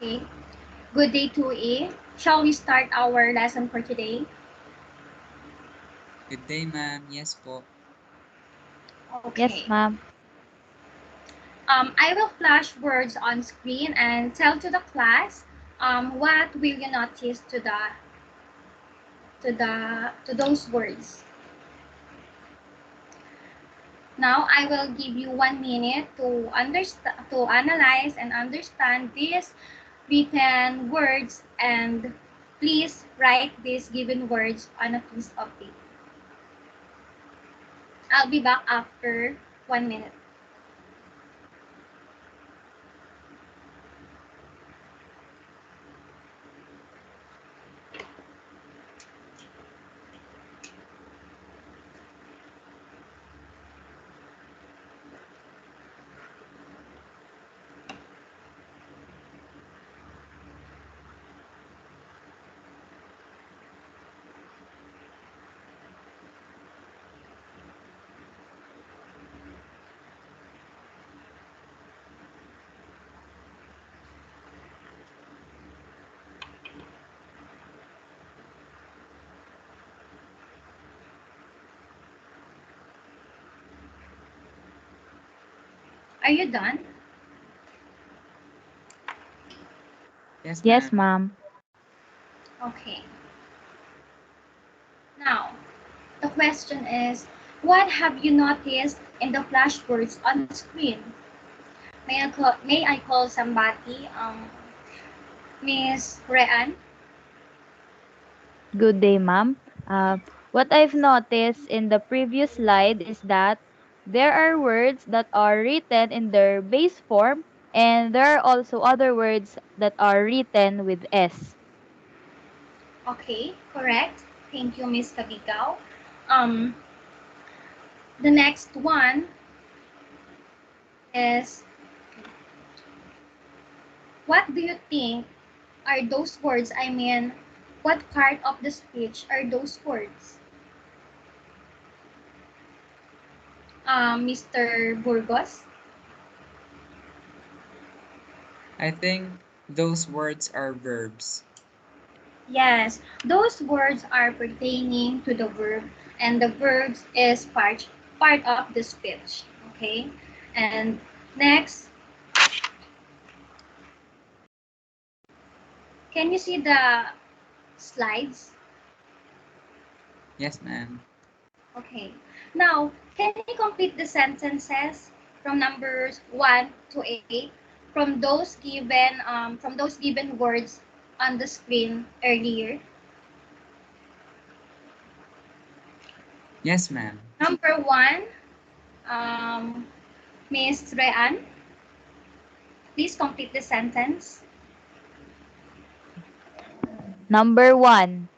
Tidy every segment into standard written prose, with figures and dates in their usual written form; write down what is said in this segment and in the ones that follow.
Okay. Good day, 2A. Shall we start our lesson for today? Good day, ma'am. Yes po. Okay. Yes, ma'am. I will flash words on screen and tell to the class what will you notice to those words. Now I will give you 1 minute to analyze and understand these written words, and please write these given words on a piece of paper. I'll be back after 1 minute. Are you done? Yes, Yes, ma'am. ma'am. Okay. Now, the question is, what have you noticed in the flashwords on screen? May I call somebody? Miss Rean? Good day, ma'am. What I've noticed in the previous slide is that there are words that are written in their base form, and there are also other words that are written with S. Okay, correct. Thank you, Miss Kabigaw. Um, the next one is, what do you think are those words? I mean, what part of the speech are those words? Mr. Burgos? I think those words are verbs. Yes, those words are pertaining to the verb, and the verbs is part of the speech. Okay, and next, can you see the slides? Yes, ma'am. Okay. Now, can you complete the sentences from numbers 1 to 8 from those given words on the screen earlier? Yes, ma'am. Number 1, um, Miss Rean, please complete the sentence. Number 1.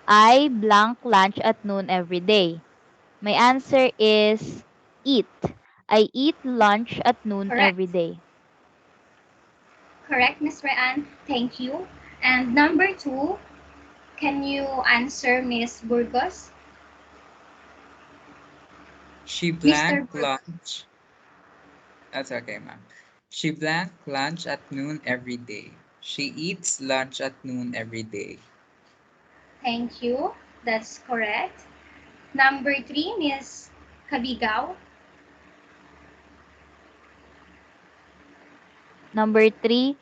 I blank lunch at noon every day. My answer is eat. I eat lunch at noon every Correct. day. Correct, Miss Rean. Thank you. And number 2, can you answer Miss Burgos? She Mr. blanked Burgos. lunch. That's okay, ma'am. She blanked lunch at noon every day. She eats lunch at noon every day. Thank you. That's correct. Number 3, Miss Kabigaw. Number 3.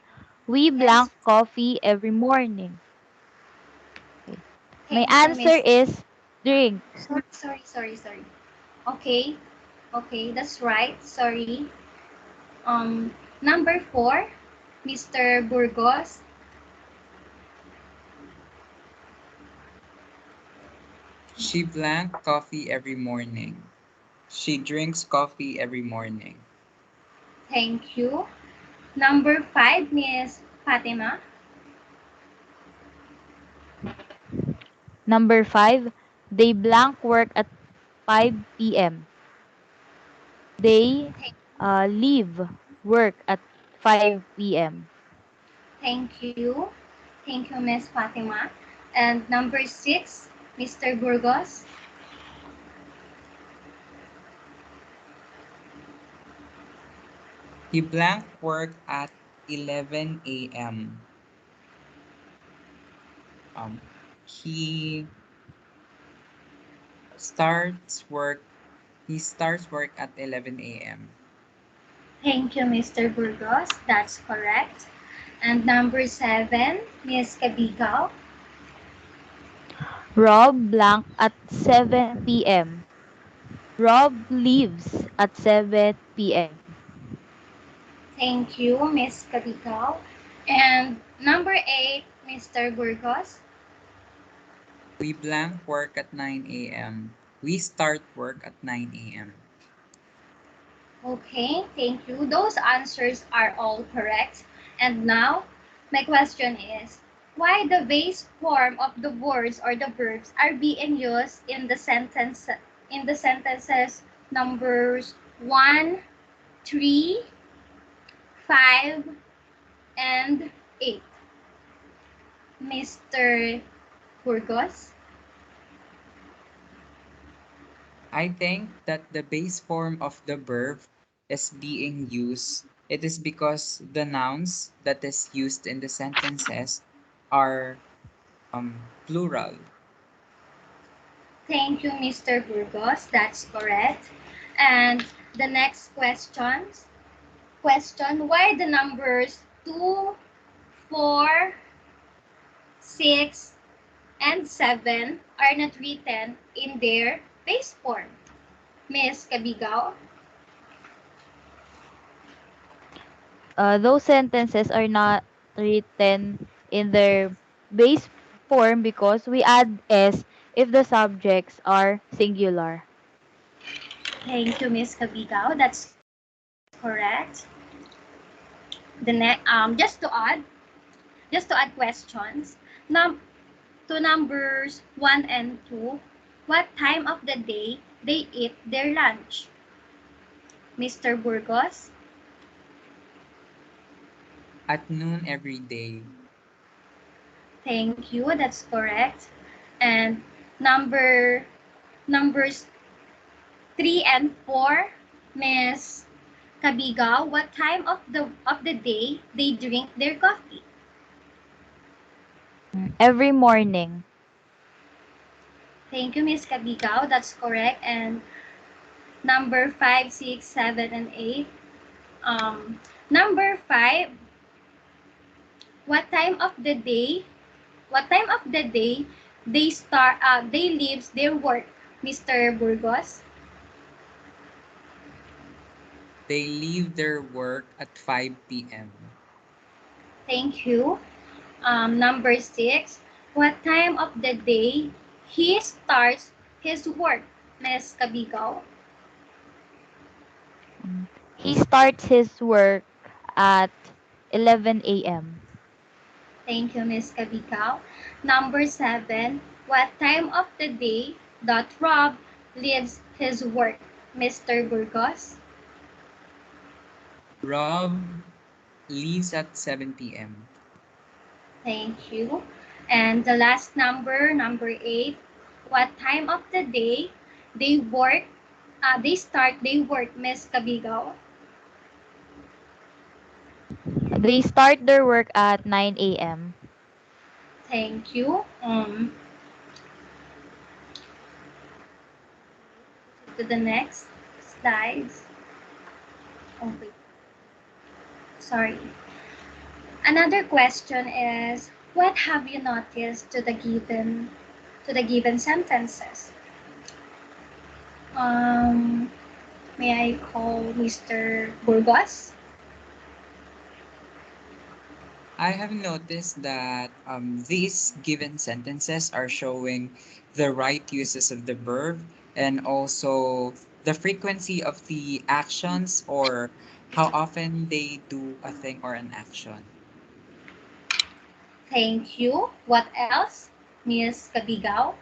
We Yes. blank coffee every morning. Okay. My Thank you, answer Miss. is drink. Sorry. Okay. Okay, that's right. Sorry. Um, Number 4, Mr. Burgos. She blanked coffee every morning. She drinks coffee every morning. Thank you. Number 5, Miss Fatima. Number 5. They blank work at 5 p.m. They Thank, leave work at 5 p.m. thank you. Thank you, Miss Fatima. And number 6, Mr. Burgos. He blanked work at 11 a.m. Um, he starts work. He starts work at 11 a.m. Thank you, Mr. Burgos. That's correct. And number 7, Miss Kabigaw. Rob blank at 7 p.m. Rob leaves at 7 p.m. Thank you, Miss Kabigaw. And number 8, Mr. Burgos. We blank work at 9 a.m. We start work at 9 a.m. Okay, thank you. Those answers are all correct. And now, my question is, why the base form of the words or the verbs are being used in the sentences numbers 1, 3, 5, and 8? Mr. Burgos? I think that the base form of the verb is being used. It is because the nouns that is used in the sentences are plural. Thank you, Mr. Burgos. That's correct. And the next question, why the numbers 2, 4, 6, and 7 are not written in their base form? Miss Kabigaw? Those sentences are not written in their base form because we add s if the subjects are singular. Thank you, Miss Kabigaw. That's correct. Just to add questions, to numbers 1 and 2, what time of the day they eat their lunch? Mr. Burgos? At noon every day. Thank you. That's correct. And number numbers 3 and 4, Miss Kabigaw, what time of the day they drink their coffee? Every morning. Thank you, Miss Kabigaw. That's correct. And number 5, 6, 7, and 8. Number 5, what time of the day? What time of the day they leaves their work, Mr. Burgos? They leave their work at 5 p.m. Thank you. Number 6, what time of the day he starts his work, Miss Kabigaw? He starts his work at 11 a.m. Thank you, Miss Kabigaw. Number 7, what time of the day that Rob leaves his work, Mr. Burgos? Rob leaves at 7 p.m. Thank you. And the last number 8, what time of the day they work, they work, Miss Kabigaw? They start their work at 9 a.m. Thank you. To the next slides. Oh, wait. Sorry. Another question is, what have you noticed to the given sentences? Um, may I call Mr. Burgos? I have noticed that these given sentences are showing the right uses of the verb and also the frequency of the actions or how often they do a thing or an action. Thank you. What else, Miss Kabigaw?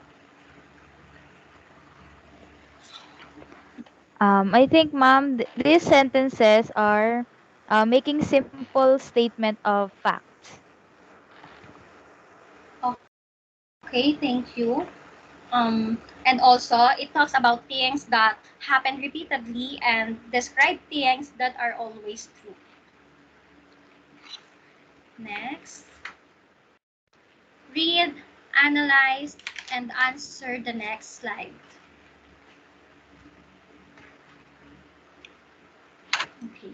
I think, ma'am, these sentences are making simple statement of facts. Okay, thank you. And also, it talks about things that happen repeatedly and describe things that are always true. Next, read, analyze, and answer the next slide. Okay.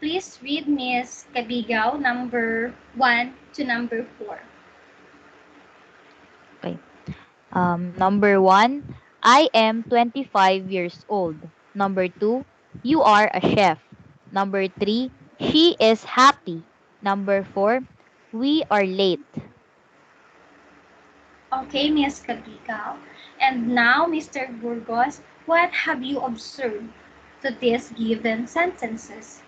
Please read Miss Kabigaw number 1 to number 4. Okay. Number one, I am 25 years old. Number two, you are a chef. Number three, she is happy. Number four, we are late. Okay, Miss Kabigaw. And now, Mr. Burgos, what have you observed to these given sentences?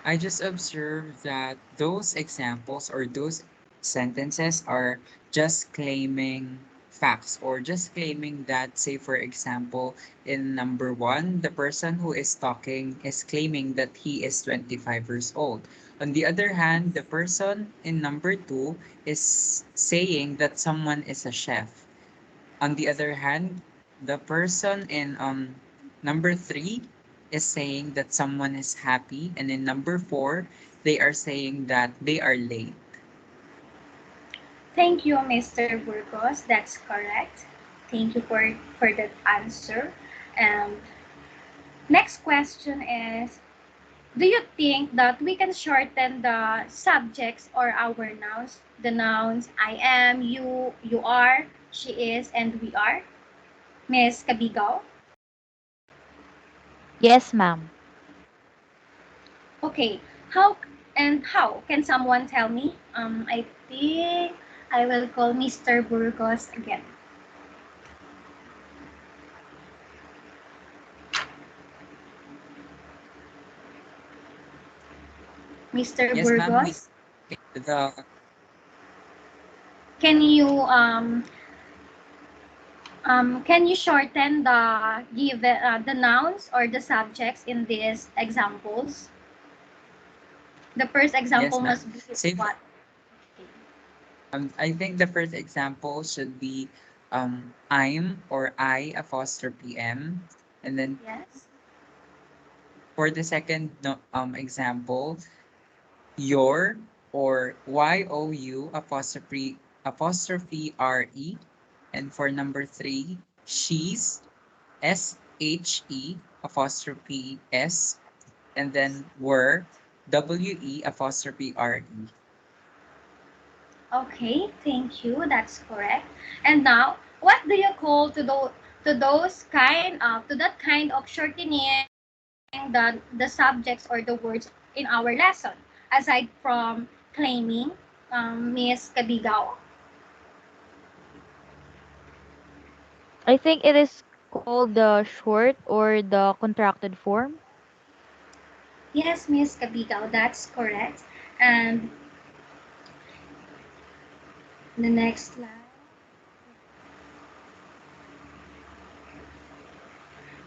I just observed that those examples or those sentences are just claiming facts or just claiming that, say, for example, in number one, the person who is talking is claiming that he is 25 years old. On the other hand, the person in number two is saying that someone is a chef. On the other hand, the person in number three is saying that someone is happy, and in number four, they are saying that they are late. Thank you, Mr. Burgos. That's correct. Thank you for that answer. And next question is, do you think that we can shorten the subjects or our nouns? The nouns I am, you are, she is, and we are? Miss Kabigaw? Yes, ma'am. Okay, how and how can someone tell me? I think I will call Mr. Burgos again. Mr. Yes, ma'am. We Burgos, the can you can you shorten the nouns or the subjects in these examples? The first example yes, ma'am. must be Say, what? I think the first example should be I'm or I apostrophe M, and then Yes. for the second example, your or you apostrophe re, and for number three, she's she apostrophe s, and then we apostrophe re. Okay, thank you. That's correct. And now, what do you call to those kind of to that kind of shortening the subjects or the words in our lesson, aside from claiming, Miss Kabigaw? I think it is called the short or the contracted form. Yes, Miss Kabigaw, that's correct. And the next slide.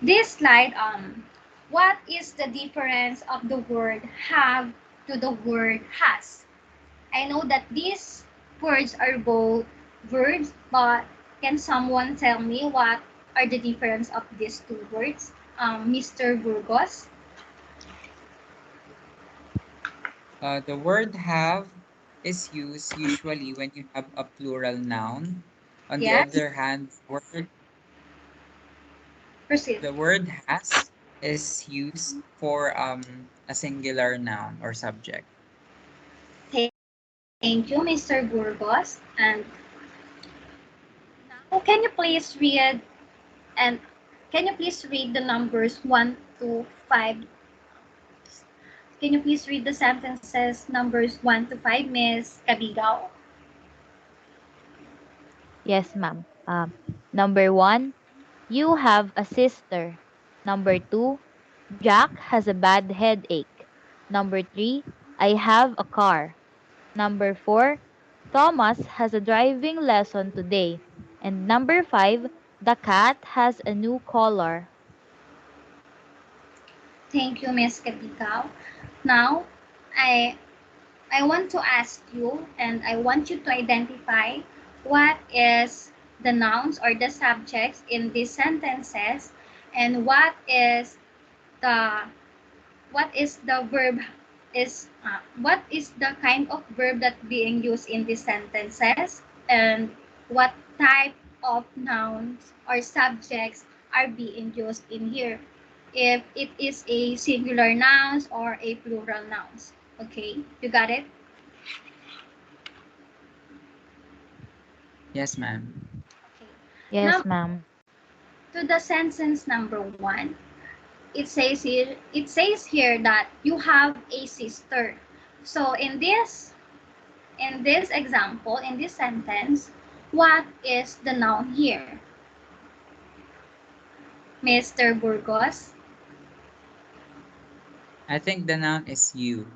This slide, what is the difference of the word have to the word has? I know that these words are both verbs, but can someone tell me what are the difference of these two words? Mr. Burgos? The word have is used usually when you have a plural noun. On the Yes, other hand, proceed. the word has is used for a singular noun or subject. Thank you, Mr. Burgos. And now, can you please read and can you please read the numbers 1 to 5? Can you please read the sentences numbers 1 to 5, Miss Kabigaw? Yes, ma'am. Number one, you have a sister. Number two, Jack has a bad headache. Number three, I have a car. Number four, Thomas has a driving lesson today. And number five, the cat has a new collar. Thank you, Miss Kabigaw. Now, I I want to ask you and I want you to identify what is the nouns or the subjects in these sentences and what is the what is the verb what is the kind of verb that being used in these sentences, and what type of nouns or subjects are being used in here, if it is a singular nouns or a plural nouns. Okay, you got it? Yes, ma'am. Okay, now Yes, ma'am. to the sentence number one. It says here that you have a sister. So in this example, in this sentence, what is the noun here? Mr. Burgos? I think the noun is you.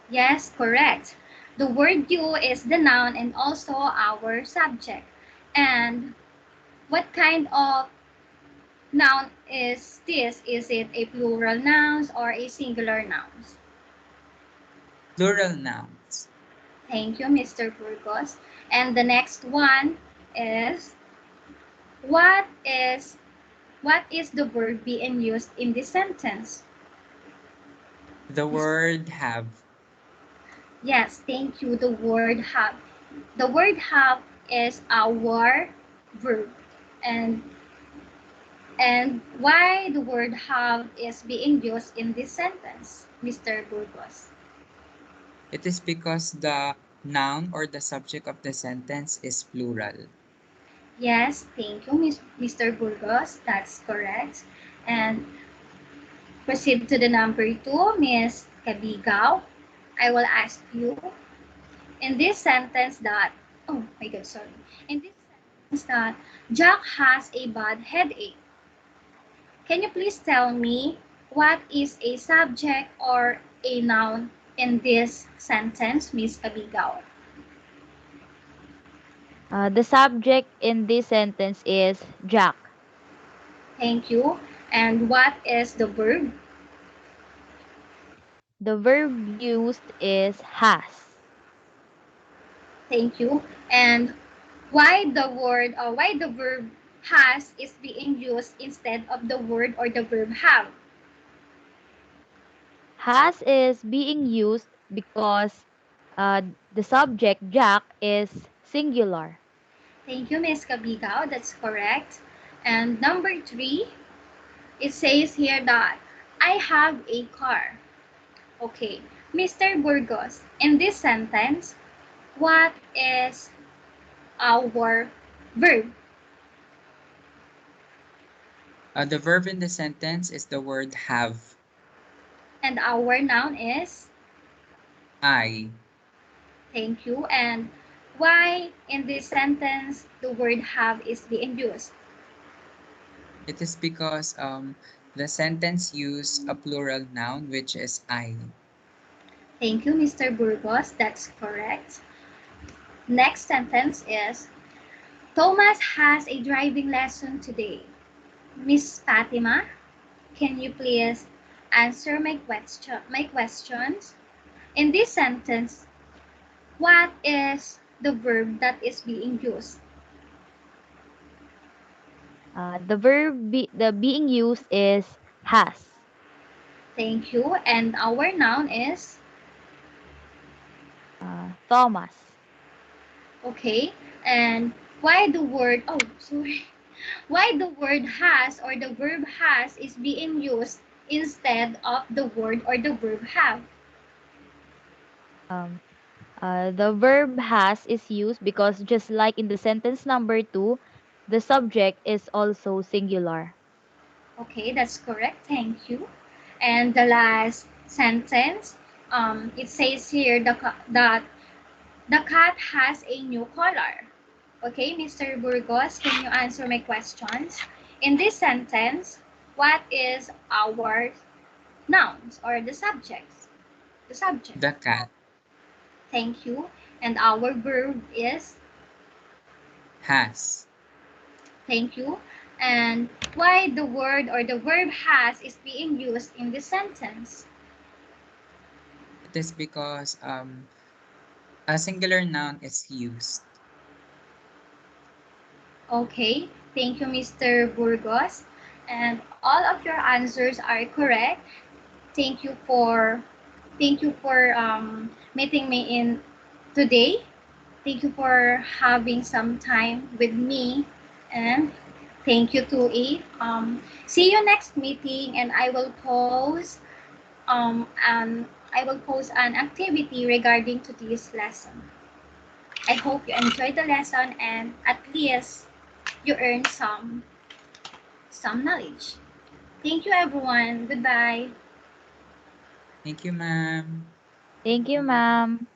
Yes, correct. The word you is the noun and also our subject. And what kind of noun is this? Is it a plural nouns or a singular nouns? Plural nouns. Thank you, Mr. Burgos. And the next one is what is what is the verb being used in this sentence? The word have. Yes, thank you. The word have. The word have is our verb. And why the word have is being used in this sentence, Mr. Burgos? It is because the noun or the subject of the sentence is plural. Yes, thank you, Mr. Burgos. That's correct. And proceed to the number two, Miss Kabigaw. I will ask you in this sentence that, oh my God, sorry. In this sentence that Jack has a bad headache. Can you please tell me what is a subject or a noun in this sentence, Miss Kabigaw? The subject in this sentence is Jack. Thank you. And what is the verb? The verb used is has. Thank you. And why the verb has is being used instead of the word or the verb have? Has is being used because the subject Jack is singular. Thank you, Miss Kabigaw. That's correct. And number three, it says here that I have a car. Okay, Mr. Burgos, in this sentence, what is our verb? The verb in the sentence is the word have. And our noun is? I. Thank you. And why in this sentence the word have is being used? It is because the sentence use a plural noun which is I. Thank you, Mr. Burgos. That's correct. Next sentence is Thomas has a driving lesson today. Miss Fatima, can you please answer my questions? In this sentence, what is the verb that is being used? The being used is has. Thank you. And our noun is? Thomas. Okay. And why the word, oh, sorry. Why the word has or the verb has is being used instead of the word or the verb have? Um, the verb has is used because just like in the sentence number two, the subject is also singular. Okay, that's correct. Thank you. And the last sentence, it says here that the cat has a new collar. Okay, Mr. Burgos, can you answer my questions? In this sentence, what is our nouns or the subjects? The subject. The cat Thank you. And our verb is? has. Thank you. And why the word or the verb has is being used in this sentence? It is because a singular noun is used. Okay, thank you, Mr. Burgos. and all of your answers are correct. Thank you for meeting me in today. Thank you for having some time with me, and thank you to A. See you next meeting, and I will post an activity regarding to this lesson. I hope you enjoyed the lesson and at least you earned some knowledge. Thank you everyone. Goodbye. Thank you, ma'am. Thank you, ma'am.